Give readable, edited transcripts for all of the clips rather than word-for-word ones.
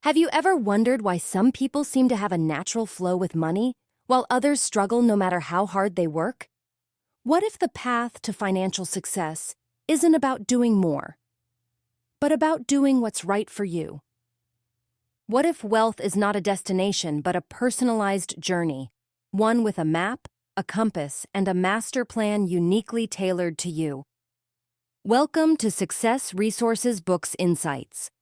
Have you ever wondered why some people seem to have a natural flow with money, while others struggle no matter how hard they work? What if the path to financial success isn't about doing more, but about doing what's right for you? What if wealth is not a destination, but a personalized journey, one with a map, a compass, and a master plan uniquely tailored to you? Welcome to Success Resources Books Insights.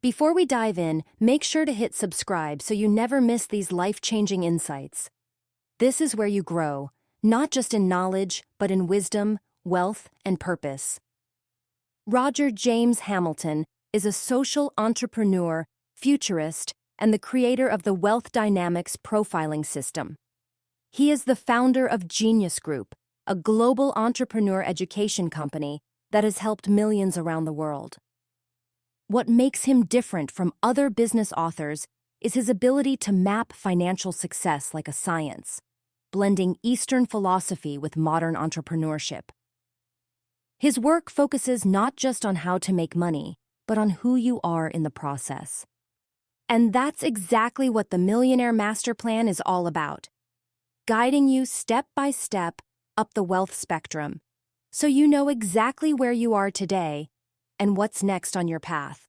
Before we dive in, make sure to hit subscribe so you never miss these life-changing insights. This is where you grow, not just in knowledge, but in wisdom, wealth, and purpose. Roger James Hamilton is a social entrepreneur, futurist, and the creator of the Wealth Dynamics profiling system. He is the founder of Genius Group, a global entrepreneur education company that has helped millions around the world. What makes him different from other business authors is his ability to map financial success like a science, blending Eastern philosophy with modern entrepreneurship. His work focuses not just on how to make money, but on who you are in the process. And that's exactly what the Millionaire Master Plan is all about, guiding you step by step up the wealth spectrum, so you know exactly where you are today and what's next on your path.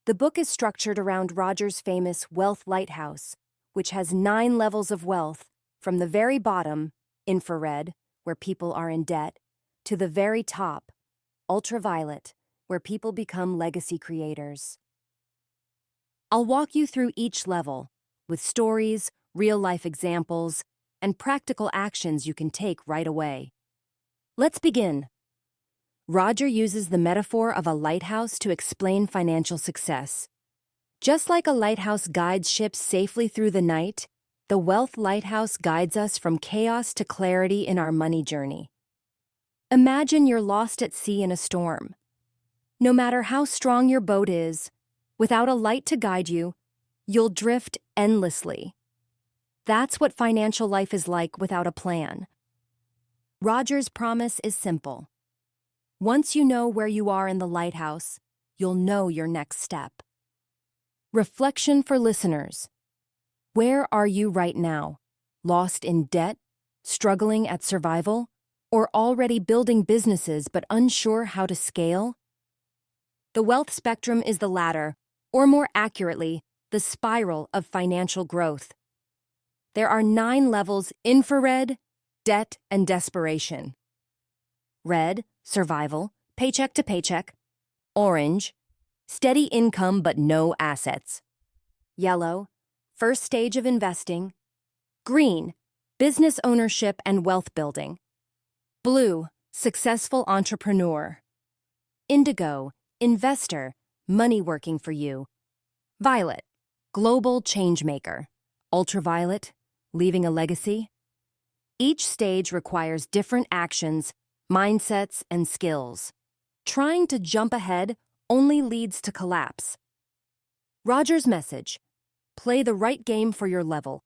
The book is structured around Roger's famous Wealth Lighthouse, which has 9 levels of wealth, from the very bottom, infrared, where people are in debt, to the very top, ultraviolet, where people become legacy creators. I'll walk you through each level, with stories, real-life examples, and practical actions you can take right away. Let's begin. Roger uses the metaphor of a lighthouse to explain financial success. Just like a lighthouse guides ships safely through the night, the Wealth Lighthouse guides us from chaos to clarity in our money journey. Imagine you're lost at sea in a storm. No matter how strong your boat is, without a light to guide you, you'll drift endlessly. That's what financial life is like without a plan. Roger's promise is simple. Once you know where you are in the lighthouse, you'll know your next step. Reflection for listeners. Where are you right now? Lost in debt? Struggling at survival? Or already building businesses but unsure how to scale? The wealth spectrum is the ladder, or more accurately, the spiral of financial growth. There are 9 levels: infrared, debt, and desperation. Red, survival, paycheck to paycheck. Orange, steady income but no assets. Yellow, first stage of investing. Green, business ownership and wealth building. Blue, successful entrepreneur. Indigo, investor, money working for you. Violet, global change maker. Ultraviolet, leaving a legacy. Each stage requires different actions, mindsets, and skills. Trying to jump ahead only leads to collapse. Roger's message: play the right game for your level.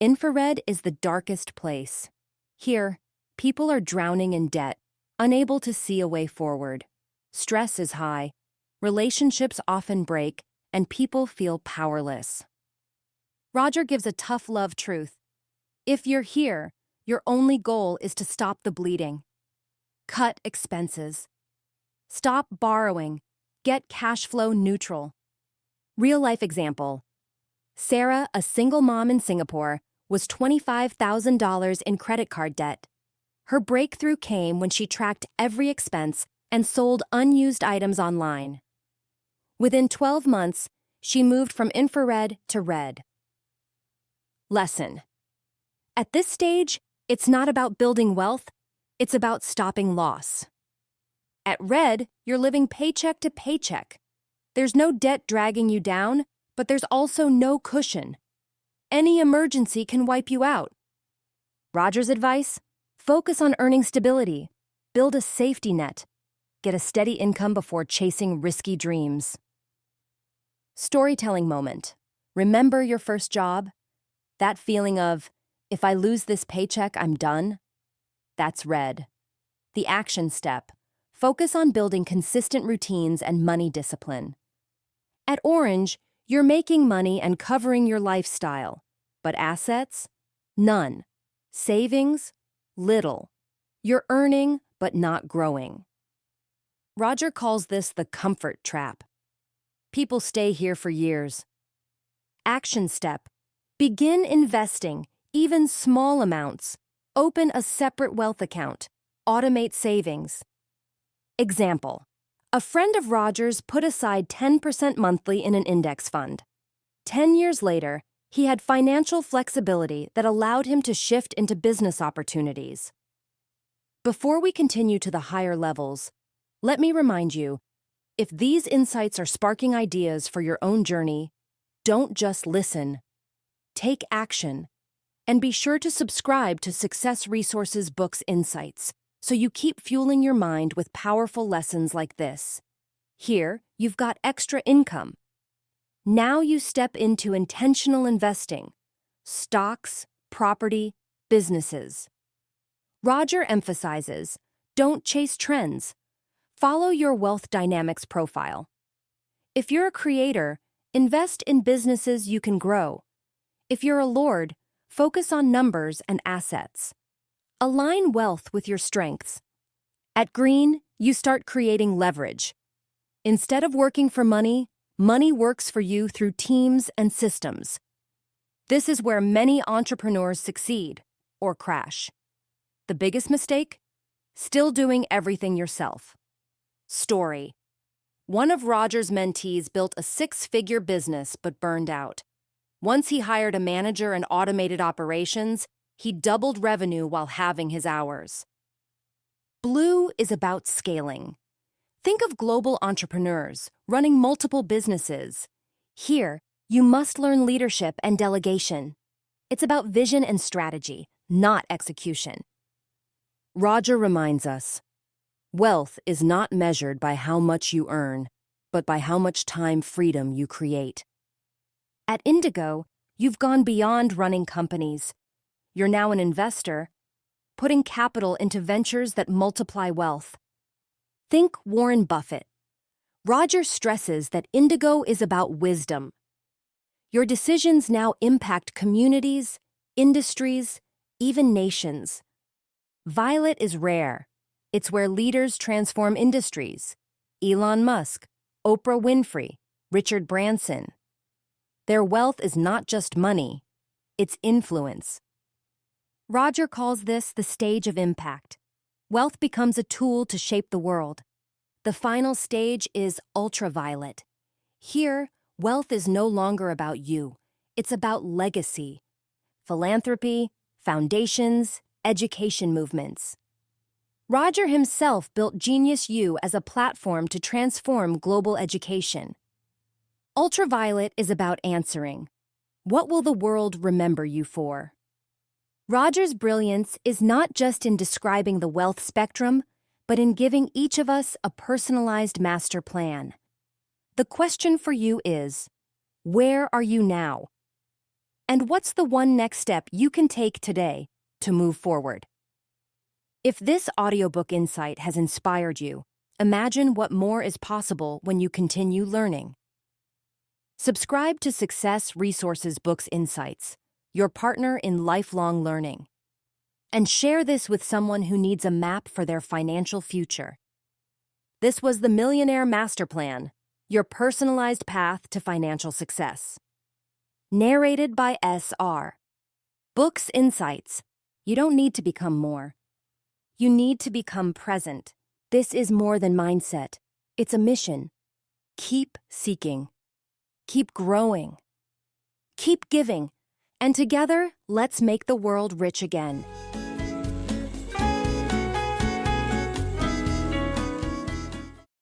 Infrared is the darkest place. Here, people are drowning in debt, unable to see a way forward. Stress is high, relationships often break, and people feel powerless. Roger gives a tough love truth. If you're here, your only goal is to stop the bleeding. Cut expenses. Stop borrowing. Get cash flow neutral. Real-life example. Sarah, a single mom in Singapore, was $25,000 in credit card debt. Her breakthrough came when she tracked every expense and sold unused items online. Within 12 months, she moved from infrared to red. Lesson. At this stage, it's not about building wealth, it's about stopping loss. At red, you're living paycheck to paycheck. There's no debt dragging you down, but there's also no cushion. Any emergency can wipe you out. Roger's advice? Focus on earning stability. Build a safety net. Get a steady income before chasing risky dreams. Storytelling moment. Remember your first job? That feeling of, if I lose this paycheck, I'm done? That's red. The action step. Focus on building consistent routines and money discipline. At orange, You're making money and covering your lifestyle, but assets? None. Savings? Little. You're earning, but not growing. Roger calls this the comfort trap. People stay here for years. Action step. Begin investing, even small amounts. Open a separate wealth account. Automate savings. Example. A friend of Roger's put aside 10% monthly in an index fund. 10 years later, he had financial flexibility that allowed him to shift into business opportunities. Before we continue to the higher levels, let me remind you, if these insights are sparking ideas for your own journey, don't just listen. Take action. And be sure to subscribe to Success Resources Books Insights so you keep fueling your mind with powerful lessons like this. Here, you've got extra income. Now you step into intentional investing. Stocks, property, businesses. Roger emphasizes, don't chase trends. Follow your wealth dynamics profile. If you're a creator, invest in businesses you can grow. If you're a lord, focus on numbers and assets. Align wealth with your strengths. At Green, you start creating leverage. Instead of working for money, money works for you through teams and systems. This is where many entrepreneurs succeed or crash. The biggest mistake? Still doing everything yourself. Story. One of Roger's mentees built a 6-figure business but burned out. Once he hired a manager and automated operations, he doubled revenue while halving his hours. Blue is about scaling. Think of global entrepreneurs running multiple businesses. Here, you must learn leadership and delegation. It's about vision and strategy, not execution. Roger reminds us, wealth is not measured by how much you earn, but by how much time freedom you create. At Indigo, you've gone beyond running companies. You're now an investor, putting capital into ventures that multiply wealth. Think Warren Buffett. Roger stresses that Indigo is about wisdom. Your decisions now impact communities, industries, even nations. Violet is rare. It's where leaders transform industries. Elon Musk, Oprah Winfrey, Richard Branson. Their wealth is not just money, it's influence. Roger calls this the stage of impact. Wealth becomes a tool to shape the world. The final stage is ultraviolet. Here, wealth is no longer about you. It's about legacy, philanthropy, foundations, education movements. Roger himself built Genius U as a platform to transform global education. Ultraviolet is about answering. What will the world remember you for? Roger's brilliance is not just in describing the wealth spectrum, but in giving each of us a personalized master plan. The question for you is, where are you now? And what's the one next step you can take today to move forward? If this audiobook insight has inspired you, imagine what more is possible when you continue learning. Subscribe to Success Resources Books Insights, your partner in lifelong learning. And share this with someone who needs a map for their financial future. This was the Millionaire Master Plan, your personalized path to financial success. Narrated by S.R. Books Insights. You don't need to become more. You need to become present. This is more than mindset. It's a mission. Keep seeking. Keep growing. Keep giving. And together, let's make the world rich again.